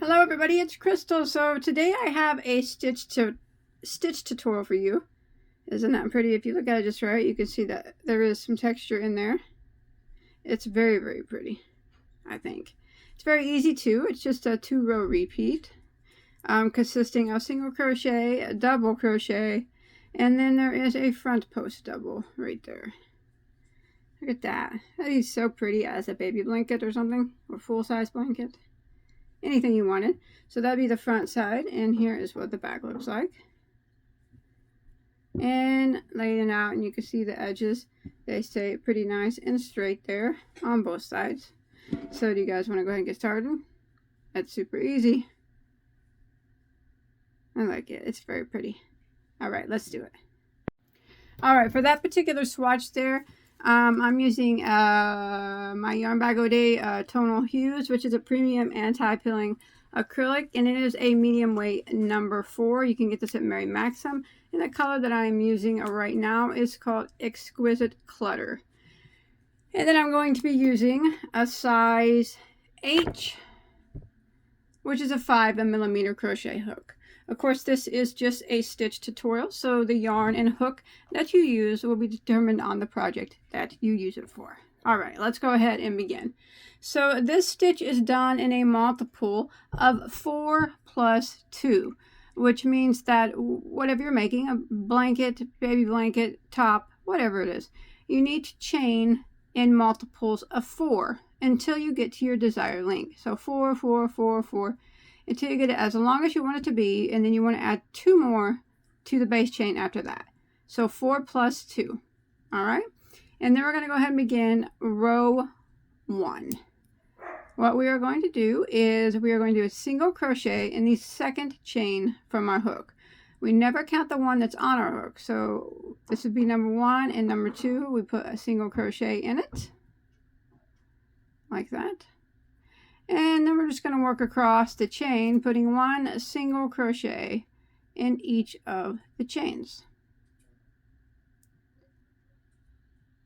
Hello everybody, it's Crystal. So today I have a stitch tutorial for you. Isn't that pretty? If you look at it just right, you can see that there is some texture in there. It's very, very pretty, I think. It's very easy too. It's just a 2-row repeat consisting of single crochet, a double crochet, and then there is a front post double right there. Look at that. That is so pretty as a baby blanket or something, or full-size blanket. Anything you wanted. So that'd be the front side, and here is what the back looks like. And laying it out, and you can see the edges. They stay pretty nice and straight there on both sides. So do you guys want to go ahead and get started? That's super easy. I like it. It's very pretty. All right, let's do it. All right, for that particular swatch there, I'm using my Yarn Bagoday Tonal Hues, which is a premium anti-pilling acrylic, and it is a medium weight number 4. You can get this at Mary Maxim, and the color that I'm using right now is called Exquisite Clutter. And then I'm going to be using a size H, which is a 5mm crochet hook. Of course, this is just a stitch tutorial, so the yarn and hook that you use will be determined on the project that you use it for. All right, let's go ahead and begin. So this stitch is done in a multiple of 4 plus 2, which means that whatever you're making, a blanket, baby blanket, top, whatever it is, you need to chain in multiples of 4 until you get to your desired length. So 4, 4, 4, 4. Until you get it as long as you want it to be, and then you want to add 2 more to the base chain after that. So 4 plus 2. All right, and then we're going to go ahead and begin row 1. What we are going to do is we are going to do a single crochet in the second chain from our hook. We never count the one that's on our hook, so this would be number 1, and number 2 we put a single crochet in it like that. And then we're just going to work across the chain, putting 1 single crochet in each of the chains.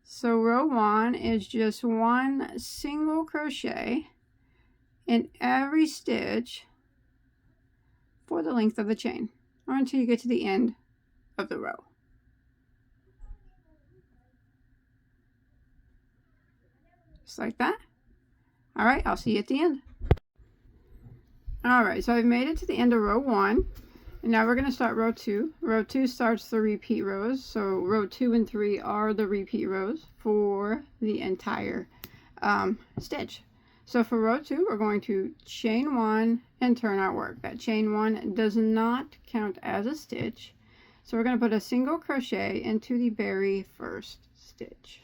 So row 1 is just 1 single crochet in every stitch for the length of the chain, or until you get to the end of the row. Just like that. All right, I'll see you at the end. All right, so I've made it to the end of row 1, and now we're going to start row 2. Row 2 starts the repeat rows, so row 2 and 3 are the repeat rows for the entire stitch. So for row 2, we're going to chain 1 and turn our work. That chain 1 does not count as a stitch, so we're going to put a single crochet into the very first stitch.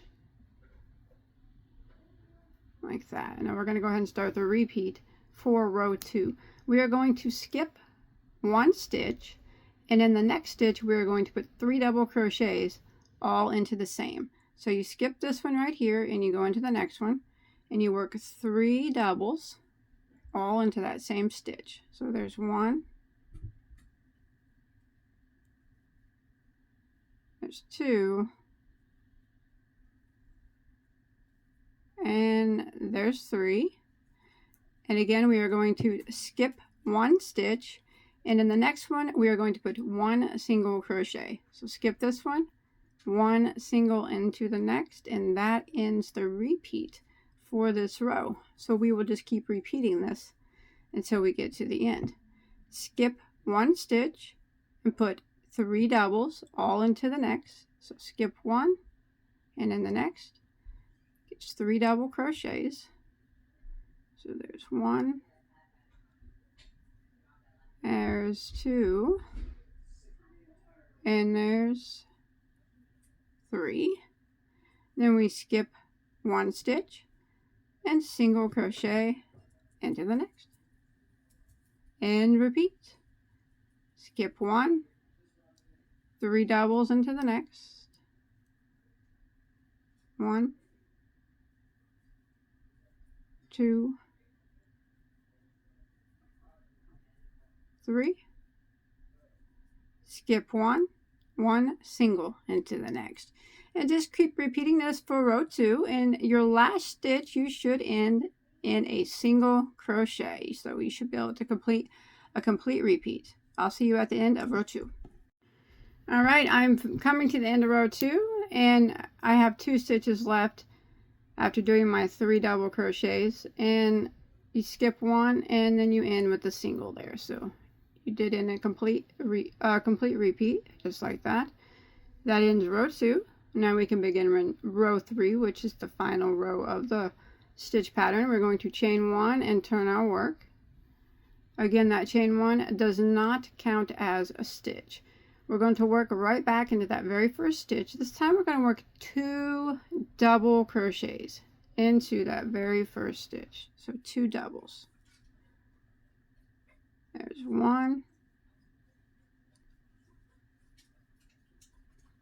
Like that. Now we're going to go ahead and start the repeat for row 2. We are going to skip 1 stitch, and in the next stitch we are going to put 3 double crochets all into the same. So you skip this one right here, and you go into the next one, and you work 3 doubles all into that same stitch. So there's 1, there's 2, and there's 3. And again, we are going to skip 1 stitch, and in the next one we are going to put 1 single crochet. So skip this one, 1 single into the next, and that ends the repeat for this row. So we will just keep repeating this until we get to the end. Skip 1 stitch and put 3 doubles all into the next. So skip 1, and in the next it's 3 double crochets. So there's 1, there's 2, and there's 3. Then we skip 1 stitch and single crochet into the next, and repeat. Skip 1, 3 doubles into the next, 1, 2, 3, skip 1, 1 single into the next, and just keep repeating this for row 2. And your last stitch you should end in a single crochet. So we should be able to complete a complete repeat. I'll see you at the end of row 2. All right, I'm coming to the end of row 2, and I have 2 stitches left after doing my 3 double crochets, and you skip one and then you end with a single there. So you did in a complete repeat, just like that. That ends row 2. Now we can begin row 3, which is the final row of the stitch pattern. We're going to chain 1 and turn our work. Again, that chain 1 does not count as a stitch. We're going to work right back into that very first stitch. This time we're going to work 2 double crochets into that very first stitch. So 2 doubles. There's 1.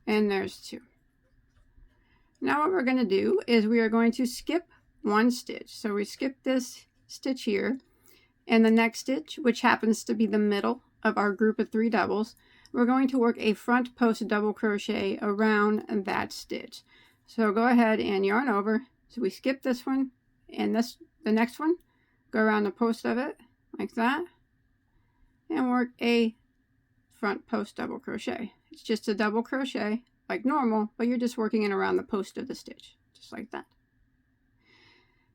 And there's 2. Now what we're going to do is we are going to skip 1 stitch. So we skip this stitch here, and the next stitch, which happens to be the middle of our group of 3 doubles, we're going to work a front post double crochet around that stitch. So go ahead and yarn over. So we skip this one and the next one, go around the post of it like that, and work a front post double crochet. It's just a double crochet like normal, but you're just working it around the post of the stitch, just like that.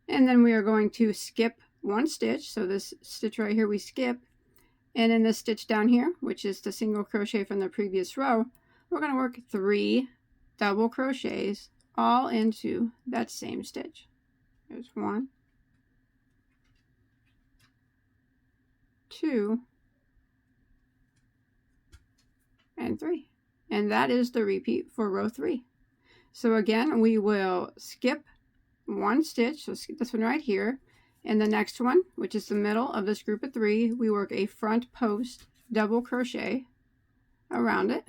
And then we are going to skip 1 stitch. So this stitch right here we skip, and in this stitch down here, which is the single crochet from the previous row, we're going to work 3 double crochets all into that same stitch. There's 1, 2, and 3. And that is the repeat for row 3. So again, we will skip 1 stitch. So skip this one right here. And the next one, which is the middle of this group of 3, we work a front post double crochet around it.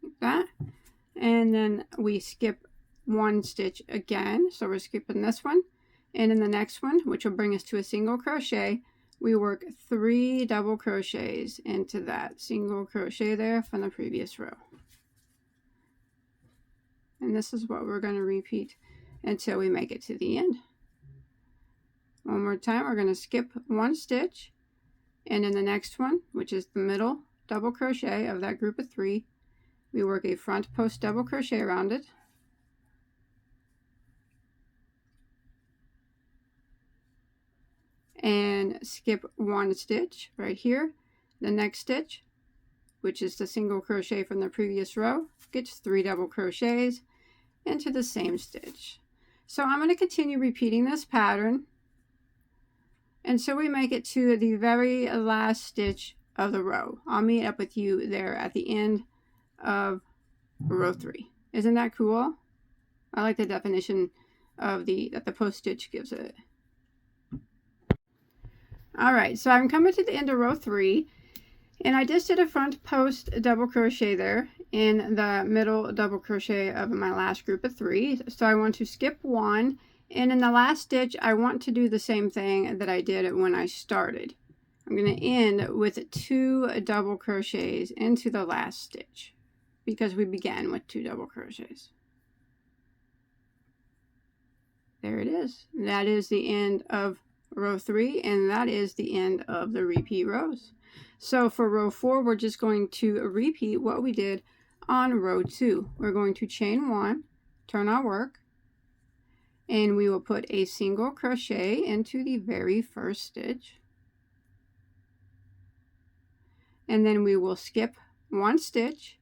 Like that. And then we skip 1 stitch again. So we're skipping this one. And in the next one, which will bring us to a single crochet, we work 3 double crochets into that single crochet there from the previous row. And this is what we're going to repeat until we make it to the end. One more time, we're going to skip 1 stitch, and in the next one, which is the middle double crochet of that group of 3, we work a front post double crochet around it. And skip 1 stitch right here. The next stitch, which is the single crochet from the previous row, gets 3 double crochets into the same stitch. So I'm going to continue repeating this pattern until we make it to the very last stitch of the row. I'll meet up with you there at the end of row 3. Isn't that cool? I like the definition of that the post stitch gives it. All right, so I'm coming to the end of row 3, and I just did a front post double crochet there in the middle double crochet of my last group of 3. So I want to skip 1, and in the last stitch I want to do the same thing that I did when I started. I'm going to end with 2 double crochets into the last stitch because we began with 2 double crochets. There it is. That is the end of row 3, and that is the end of the repeat rows. So for row 4, we're just going to repeat what we did on row 2. We're going to chain 1, turn our work, and we will put a single crochet into the very first stitch. And then we will skip 1 stitch,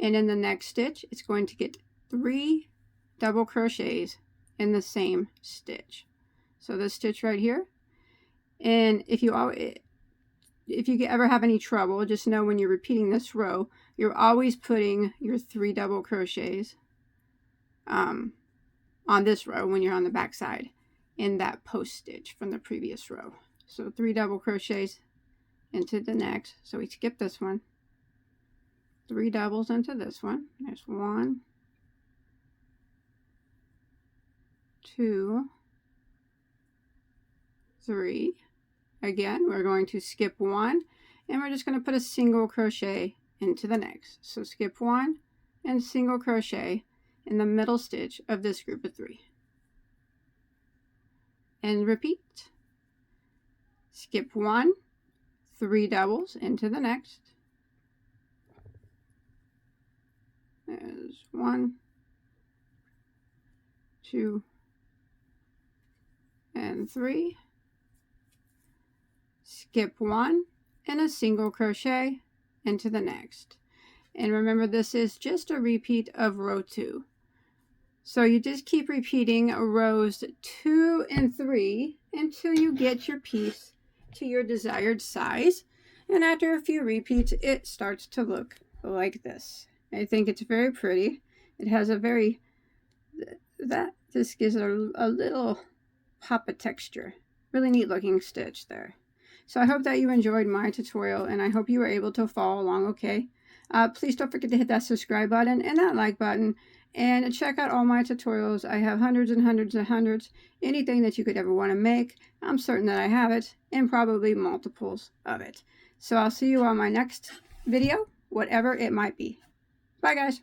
and in the next stitch, it's going to get 3 double crochets in the same stitch. So this stitch right here, and if you ever have any trouble, just know when you're repeating this row, you're always putting your 3 double crochets on this row when you're on the back side in that post stitch from the previous row. So 3 double crochets into the next. So we skip this one, 3 doubles into this one. There's 1, 2, 3. Again, we're going to skip 1, and we're just going to put a single crochet into the next. So skip 1 and single crochet in the middle stitch of this group of 3. And repeat. Skip 1, 3 doubles into the next. There's 1, 2, and 3. Skip 1 and a single crochet into the next. And remember, this is just a repeat of row 2. So you just keep repeating rows 2 and 3 until you get your piece to your desired size. And after a few repeats, it starts to look like this. I think it's very pretty. It has a very, this gives a little pop of texture. Really neat looking stitch there. So I hope that you enjoyed my tutorial, and I hope you were able to follow along okay. Please don't forget to hit that subscribe button and that like button, and check out all my tutorials. I have hundreds and hundreds and hundreds. Anything that you could ever want to make, I'm certain that I have it, and probably multiples of it. So I'll see you on my next video, whatever it might be. Bye guys.